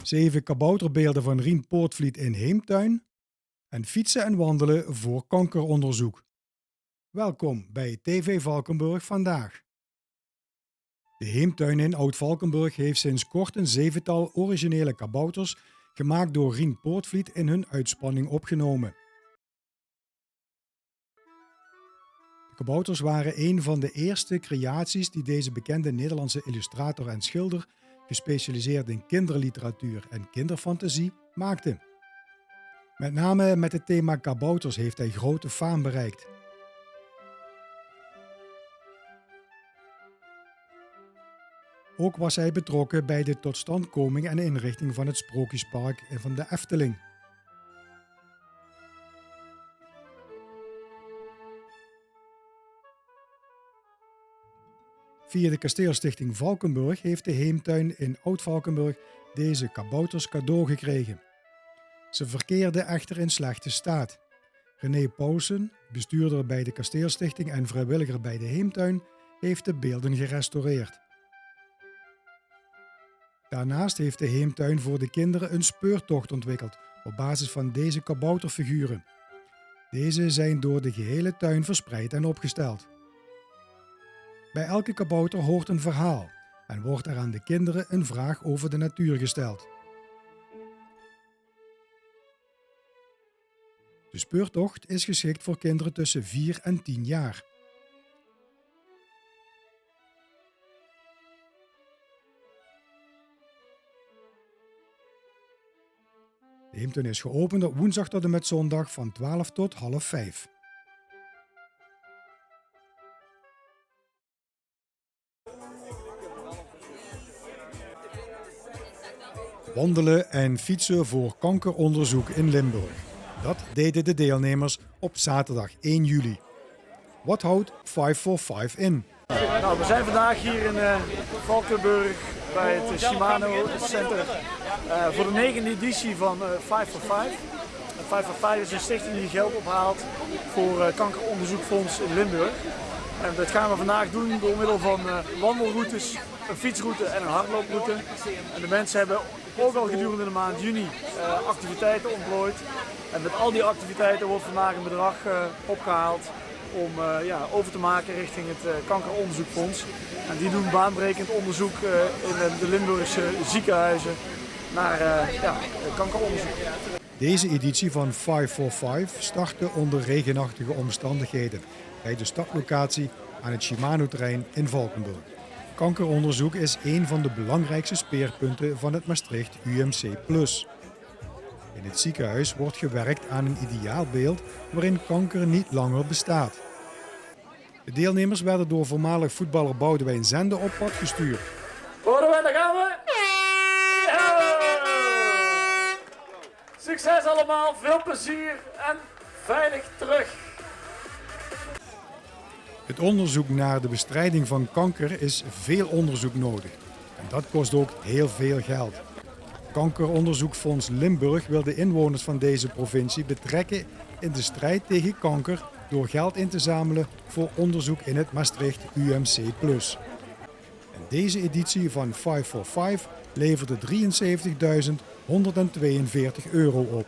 7 kabouterbeelden van Rien Poortvliet in Heemtuin en fietsen en wandelen voor kankeronderzoek. Welkom bij TV Valkenburg vandaag. De Heemtuin in Oud-Valkenburg heeft sinds kort een 7-tal originele kabouters, gemaakt door Rien Poortvliet, in hun uitspanning opgenomen. De kabouters waren een van de eerste creaties die deze bekende Nederlandse illustrator en schilder, gespecialiseerd in kinderliteratuur en kinderfantasie, maakte. Met name met het thema kabouters heeft hij grote faam bereikt. Ook was hij betrokken bij de totstandkoming en inrichting van het Sprookjespark van de Efteling. Via de Kasteelstichting Valkenburg heeft de Heemtuin in Oud-Valkenburg deze kabouters cadeau gekregen. Ze verkeerden echter in slechte staat. René Pauwsen, bestuurder bij de Kasteelstichting en vrijwilliger bij de Heemtuin, heeft de beelden gerestaureerd. Daarnaast heeft de Heemtuin voor de kinderen een speurtocht ontwikkeld op basis van deze kabouterfiguren. Deze zijn door de gehele tuin verspreid en opgesteld. Bij elke kabouter hoort een verhaal en wordt er aan de kinderen een vraag over de natuur gesteld. De speurtocht is geschikt voor kinderen tussen 4 en 10 jaar. De Heemtuin is geopend op woensdag tot en met zondag van 12 tot half 5. Wandelen en fietsen voor kankeronderzoek in Limburg. Dat deden de deelnemers op zaterdag 1 juli. Wat houdt 5 for 5 in? Nou, we zijn vandaag hier in Valkenburg bij het Shimano Center voor de 9e editie van 5 for 5. 5 for 5 is een stichting die geld ophaalt voor kankeronderzoekfonds in Limburg. En dat gaan we vandaag doen door middel van wandelroutes, een fietsroute en een hardlooproute. En de mensen hebben ook al gedurende de maand juni activiteiten ontplooid. En met al die activiteiten wordt vandaag een bedrag opgehaald om over te maken richting het kankeronderzoekfonds. En die doen baanbrekend onderzoek in de Limburgse ziekenhuizen naar kankeronderzoek. Deze editie van 5 for 5 startte onder regenachtige omstandigheden bij de startlocatie aan het Shimano-terrein in Valkenburg. Kankeronderzoek is een van de belangrijkste speerpunten van het Maastricht UMC+. In het ziekenhuis wordt gewerkt aan een ideaalbeeld waarin kanker niet langer bestaat. De deelnemers werden door voormalig voetballer Boudewijn Zende op pad gestuurd. Boudewijn, daar gaan we! Succes allemaal, veel plezier en veilig terug! Het onderzoek naar de bestrijding van kanker is veel onderzoek nodig. En dat kost ook heel veel geld. Kankeronderzoekfonds Limburg wil de inwoners van deze provincie betrekken in de strijd tegen kanker door geld in te zamelen voor onderzoek in het Maastricht UMC+. En deze editie van 5 for 5 leverde €73.142 op.